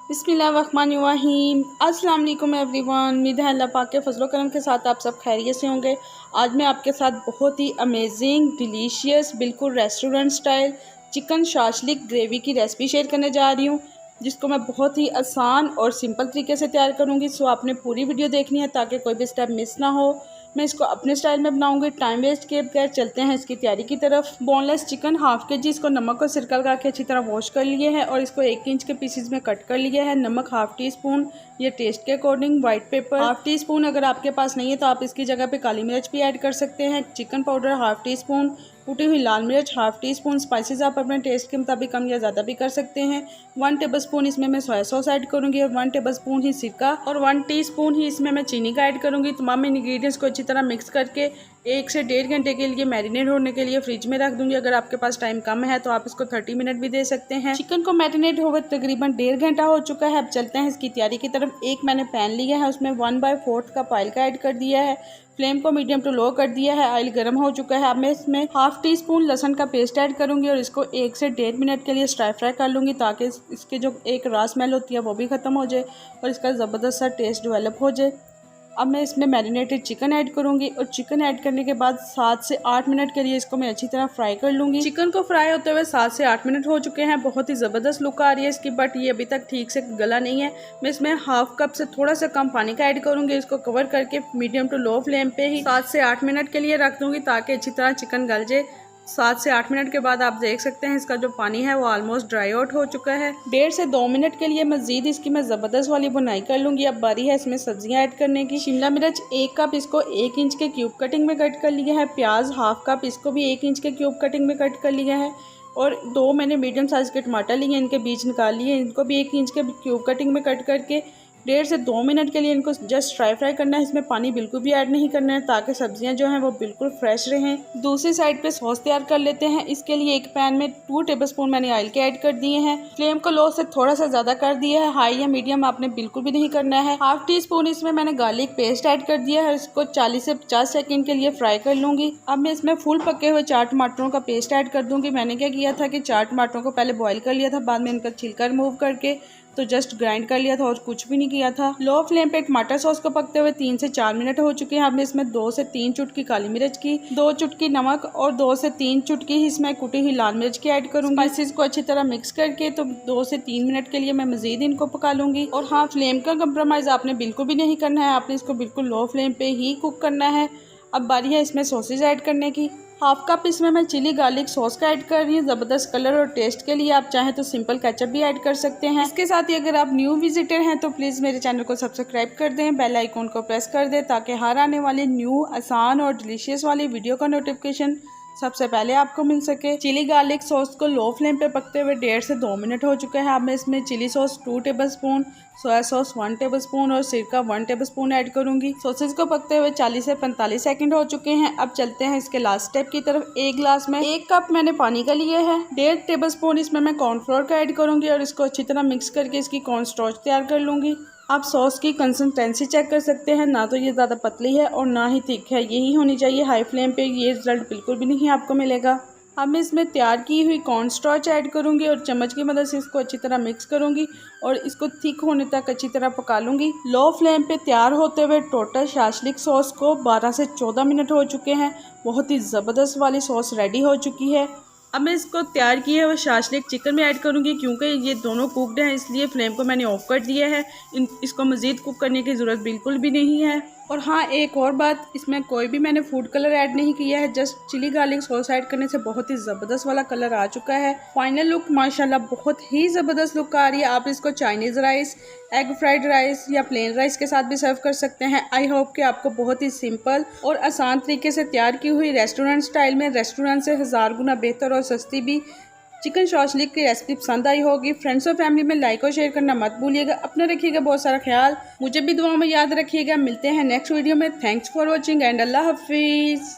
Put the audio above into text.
बिस्मिल्लाहिर्रहमानिर्रहीम। अस्सलाम वालेकुम एवरीवन। उम्मीद है अल्लाह पाक के फजलो करम के साथ आप सब खैरियत से होंगे। आज मैं आपके साथ बहुत ही अमेजिंग डिलीशियस बिल्कुल restaurant style chicken shashlik gravy की रेसिपी शेयर करने जा रही हूँ, जिसको मैं बहुत ही आसान और सिंपल तरीके से तैयार करूँगी। सो आपने पूरी वीडियो देखनी है ताकि कोई भी स्टेप मिस ना हो। मैं इसको अपने स्टाइल में बनाऊंगी, टाइम वेस्ट किए बगैर चलते हैं इसकी तैयारी की तरफ। बोनलेस चिकन हाफ के जी, इसको नमक और सिरका लगा के अच्छी तरह वॉश कर लिए है और इसको 1 इंच के पीसेस में कट कर लिया है। नमक हाफ टी स्पून, ये टेस्ट के according. White paper half tea spoon, अगर आपके पास नहीं है तो आप इसकी जगह पे काली मिर्च भी ऐड कर सकते हैं। Chicken powder half tea spoon, कुटी हुई लाल मिर्च हाफ टी स्पून। स्पाइसेस आप अपने टेस्ट के मुताबिक कम या ज़्यादा भी कर सकते हैं। 1 टेबलस्पून इसमें मैं सोया सॉस ऐड करूँगी और 1 टेबलस्पून ही सिरका और 1 टीस्पून ही इसमें मैं चीनी का ऐड करूँगी। तमाम इंग्रेडिएंट्स को अच्छी तरह मिक्स करके 1 से 1.5 घंटे के लिए मैरिनेट होने के लिए फ्रिज में रख दूँगी। अगर आपके पास टाइम कम है तो आप इसको 30 मिनट भी दे सकते हैं। चिकन को मैरिनेट हुए तकरीबन 1.5 घंटा हो चुका है। अब चलते हैं इसकी तैयारी की तरफ। एक मैंने पैन लिया है, उसमें 1/4 कप ऑयल का ऐड कर दिया है। फ्लेम को मीडियम टू लो कर दिया है। ऑयल गर्म हो चुका है। अब मैं इसमें हाफ टी स्पून लहसुन का पेस्ट ऐड करूंगी और इसको 1 से 1.5 मिनट के लिए स्टार फ्राई कर लूँगी ताकि इसके जो एक रॉ स्मेल होती है वो भी ख़त्म हो जाए और इसका ज़बरदस्त सा टेस्ट डेवलप हो जाए। अब मैं इसमें मैरिनेटेड चिकन ऐड करूंगी और चिकन ऐड करने के बाद 7 से 8 मिनट के लिए इसको मैं अच्छी तरह फ्राई कर लूँगी। चिकन को फ्राई होते हुए 7 से 8 मिनट हो चुके हैं। बहुत ही ज़बरदस्त लुक आ रही है इसकी, बट ये अभी तक ठीक से गला नहीं है। मैं इसमें हाफ कप से थोड़ा सा कम पानी का ऐड करूँगी। इसको कवर करके मीडियम टू लो फ्लेम पे ही 7 से 8 मिनट के लिए रख दूँगी ताकि अच्छी तरह चिकन गल जाए। 7 से 8 मिनट के बाद आप देख सकते हैं इसका जो पानी है वो ऑलमोस्ट ड्राई आउट हो चुका है। 1.5 से 2 मिनट के लिए मजीद इसकी मैं ज़बरदस्त वाली बुनाई कर लूँगी। अब बारी है इसमें सब्जियां ऐड करने की। शिमला मिर्च 1 कप, इसको 1 इंच के क्यूब कटिंग में कट कर लिया है। प्याज हाफ कप, इसको भी 1 इंच के क्यूब कटिंग में कट कर लिया है। और 2 मैंने मीडियम साइज़ के टमाटर लिए, इनके बीज निकाल लिए, इनको भी 1 इंच के क्यूब कटिंग में कट करके 1.5 से 2 मिनट के लिए इनको जस्ट फ्राई करना है। इसमें पानी बिल्कुल भी ऐड नहीं करना है ताकि सब्जियां जो हैं वो बिल्कुल फ्रेश रहें। दूसरी साइड पे सॉस तैयार कर लेते हैं। इसके लिए एक पैन में 2 टेबलस्पून मैंने ऑयल के ऐड कर दिए हैं। फ्लेम को लो से थोड़ा सा ज़्यादा कर दिया है, हाई या मीडियम आपने बिल्कुल भी नहीं करना है। हाफ टी स्पून इसमें मैंने गार्लिक पेस्ट ऐड कर दिया है। इसको 40 से 50 सेकेंड के लिए फ्राई कर लूँगी। अब मैं इसमें फुल पके हुए 4 टमाटरों का पेस्ट ऐड कर दूँगी। मैंने क्या किया था कि 4 टमाटरों को पहले बॉयल कर लिया था, बाद में इनका छिलका रिमूव करके तो जस्ट ग्राइंड कर लिया था और कुछ भी नहीं किया था। लो फ्लेम पे टमाटर सॉस को पकते हुए 3 से 4 मिनट हो चुके हैं। अब मैं इसमें 2 से 3 चुटकी काली मिर्च की, 2 चुटकी नमक और 2 से 3 चुटकी ही इसमें कुटी हुई लाल मिर्च की ऐड करूँगी। स्पाइसेस को अच्छी तरह मिक्स करके तो 2 से 3 मिनट के लिए मैं मजीद इनको पका लूँगी। और हाँ, फ्लेम का कंप्रोमाइज़ आपने बिल्कुल भी नहीं करना है, आपने इसको बिल्कुल लो फ्लेम पे ही कुक करना है। अब बारी है इसमें सॉसेज ऐड करने की। हाफ कप इसमें मैं चिली गार्लिक सॉस का ऐड कर रही हूँ ज़बरदस्त कलर और टेस्ट के लिए। आप चाहें तो सिंपल केचप भी ऐड कर सकते हैं। इसके साथ ही अगर आप न्यू विजिटर हैं तो प्लीज़ मेरे चैनल को सब्सक्राइब कर दें, बेल आइकॉन को प्रेस कर दें ताकि हर आने वाली न्यू आसान और डिलीशियस वाली वीडियो का नोटिफिकेशन सबसे पहले आपको मिल सके। चिली गार्लिक सॉस को लो फ्लेम पे पकते हुए 1.5 से 2 मिनट हो चुके हैं। अब मैं इसमें chilli sauce 2 tablespoon, soya sauce 1 tablespoon और सिरका 1 टेबलस्पून ऐड करूंगी। सॉसेज को पकते हुए 40 से 45 सेकंड हो चुके हैं। अब चलते हैं इसके लास्ट स्टेप की तरफ। एक गिलास में 1 कप मैंने पानी का लिया है। 1.5 टेबलस्पून इसमें मैं कॉर्नफ्लोर का ऐड करूंगी और इसको अच्छी तरह मिक्स करके इसकी कॉर्नस्टार्च तैयार कर लूंगी। आप सॉस की कंसिस्टेंसी चेक कर सकते हैं, ना तो ये ज़्यादा पतली है और ना ही थिक है, यही होनी चाहिए। हाई फ्लेम पे ये रिजल्ट बिल्कुल भी नहीं आपको मिलेगा। अब मैं इसमें तैयार की हुई कॉर्नस्टार्च ऐड करूंगी और चम्मच की मदद से इसको अच्छी तरह मिक्स करूंगी और इसको थिक होने तक अच्छी तरह पका लूंगी। लो फ्लेम पे तैयार होते हुए टोटल शाशलिक सॉस को 12 से 14 मिनट हो चुके हैं। बहुत ही ज़बरदस्त वाली सॉस रेडी हो चुकी है। अब मैं इसको तैयार किए हुए शाशलिक चिकन में ऐड करूंगी। क्योंकि ये दोनों कुकड हैं इसलिए फ्लेम को मैंने ऑफ कर दिया है। इसको मज़ीद कुक करने की ज़रूरत बिल्कुल भी नहीं है। और हाँ, एक और बात, इसमें कोई भी मैंने फूड कलर ऐड नहीं किया है। Just chilli garlic sauce add करने से बहुत ही ज़बरदस्त वाला कलर आ चुका है। फाइनल लुक माशाल्लाह बहुत ही ज़बरदस्त लुक आ रही है। आप इसको Chinese rice, egg fried rice या प्लेन राइस के साथ भी सर्व कर सकते हैं। आई होप कि आपको बहुत ही सिंपल और आसान तरीके से तैयार की हुई रेस्टोरेंट स्टाइल में, रेस्टोरेंट से 1000 गुना बेहतर और सस्ती भी चिकन शाशलिक की रेसिपी पसंद आई होगी। फ्रेंड्स और फैमिली में लाइक और शेयर करना मत भूलिएगा। अपना रखिएगा बहुत सारा ख्याल, मुझे भी दुआओं में याद रखिएगा। मिलते हैं नेक्स्ट वीडियो में। थैंक्स फॉर वॉचिंग एंड अल्लाह हाफिज़।